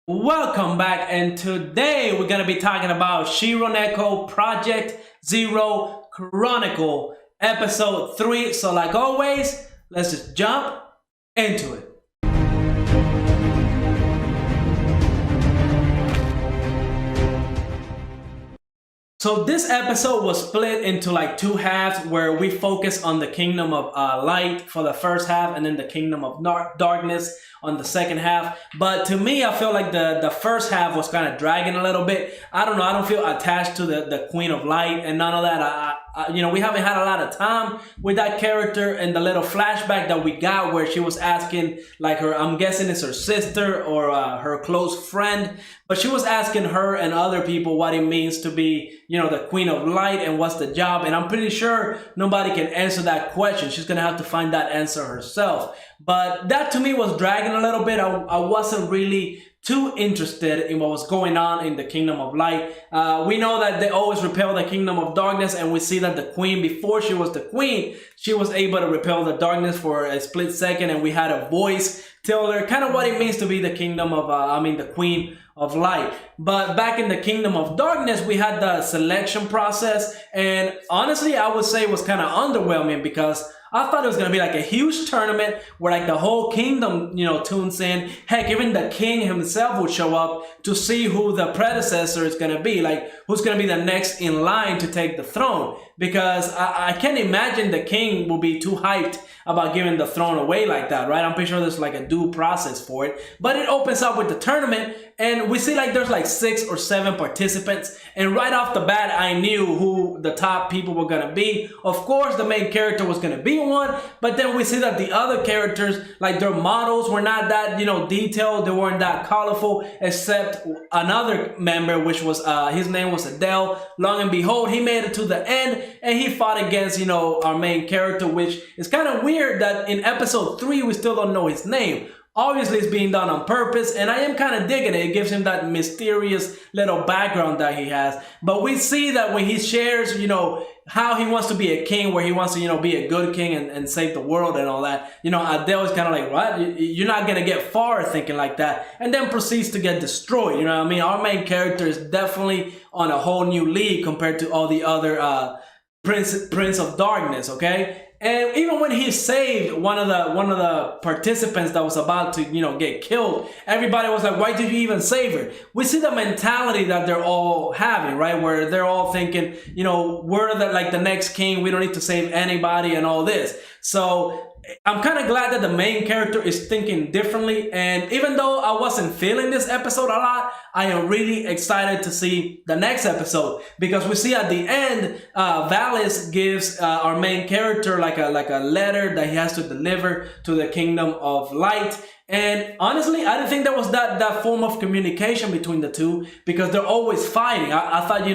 Welcome back, and today we're gonna be talking about Shironeko Project Zero Chronicle Episode 3. So like always, let's just jump into it. So this episode was split into like two halves where we focus on the Kingdom of Light for the first half and then the Kingdom of Darkness on the second half. But to me, I feel like the first half was kind of dragging a little bit. I don't know. I don't feel attached to the Queen of Light and none of that. We haven't had a lot of time with that character, and the little flashback that we got where she was asking like her, I'm guessing it's her sister or her close friend, but she was asking her and other people what it means to be, the Queen of Light and what's the job. And I'm pretty sure nobody can answer that question. She's going to have to find that answer herself. But that to me was dragging a little bit. I wasn't really too interested in what was going on in the Kingdom of Light. We know that they always repel the Kingdom of Darkness, and we see that the Queen, before she was the Queen, she was able to repel the darkness for a split second, and we had a voice tell her kind of what it means to be the Kingdom of, the Queen of Light. But back in the Kingdom of Darkness, we had the selection process, and honestly, I would say it was kind of underwhelming because I thought it was going to be like a huge tournament where like the whole kingdom, tunes in. Heck, even the king himself would show up to see who the predecessor is going to be. Like, who's going to be the next in line to take the throne. Because I can't imagine the king will be too hyped about giving the throne away like that, right? I'm pretty sure there's like a due process for it. But it opens up with the tournament, and we see like there's like 6 or 7 participants. And right off the bat, I knew who the top people were going to be. Of course, the main character was going to be one, but then we see that the other characters, like their models were not that, detailed. They weren't that colorful, except another member, which was, his name was Adele. Long and behold, he made it to the end, and he fought against, our main character, which is kind of weird that in episode 3, we still don't know his name. Obviously, it's being done on purpose, and I am kind of digging it. It gives him that mysterious little background that he has. But we see that when he shares, how he wants to be a king, where he wants to, be a good king and save the world and all that. Adele is kind of like, what? You're not going to get far thinking like that. And then proceeds to get destroyed. You know what I mean? Our main character is definitely on a whole new league compared to all the other Prince of Darkness, okay? And even when he saved one of the participants that was about to, get killed, everybody was like, why did you even save her? We see the mentality that they're all having, right? Where they're all thinking, we're the next king. We don't need to save anybody and all this. So I'm kind of glad that the main character is thinking differently. And even though I wasn't feeling this episode a lot, I am really excited to see the next episode, because we see at the end, Valis gives our main character like a letter that he has to deliver to the Kingdom of Light. And honestly, I didn't think there was that form of communication between the two, because they're always fighting. I thought,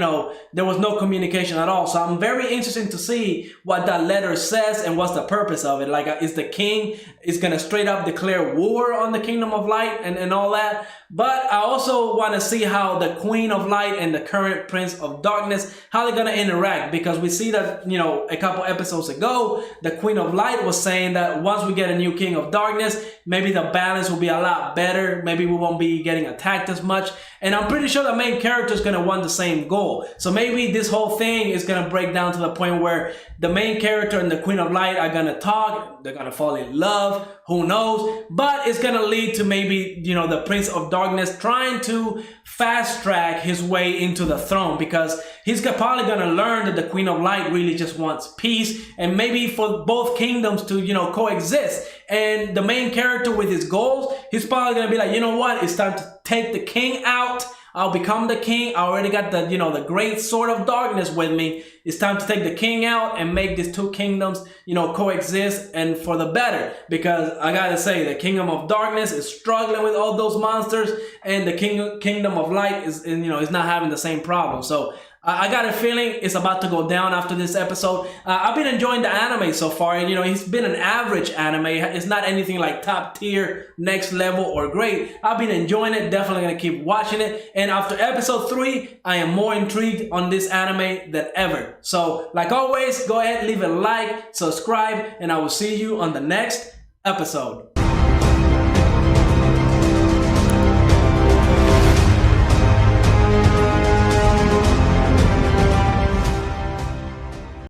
there was no communication at all. So I'm very interested to see what that letter says and what's the purpose of it. Like, is the king is going to straight up declare war on the Kingdom of Light and all that? But I also want to see how the Queen of Light and the current Prince of Darkness, how they're going to interact. Because we see that, a couple episodes ago, the Queen of Light was saying that once we get a new King of Darkness, maybe the balance will be a lot better. Maybe we won't be getting attacked as much. And I'm pretty sure the main character is going to want the same goal. So maybe this whole thing is going to break down to the point where the main character and the Queen of Light are going to talk. They're going to fall in love. Who knows? But it's going to lead to maybe, the Prince of Darkness trying to fast track his way into the throne, because he's probably going to learn that the Queen of Light really just wants peace, and maybe for both kingdoms to, coexist. And the main character with his goals, he's probably going to be like, you know what? It's time to take the king out. I'll become the king. I already got the, the great sword of darkness with me. It's time to take the king out and make these two kingdoms, coexist, and for the better. Because I gotta say, the Kingdom of Darkness is struggling with all those monsters, and the Kingdom of Light is not having the same problem. So I got a feeling it's about to go down after this episode. I've been enjoying the anime so far. It's been an average anime. It's not anything like top tier, next level, or great. I've been enjoying it. Definitely going to keep watching it. And after episode 3, I am more intrigued on this anime than ever. So, like always, go ahead, leave a like, subscribe, and I will see you on the next episode.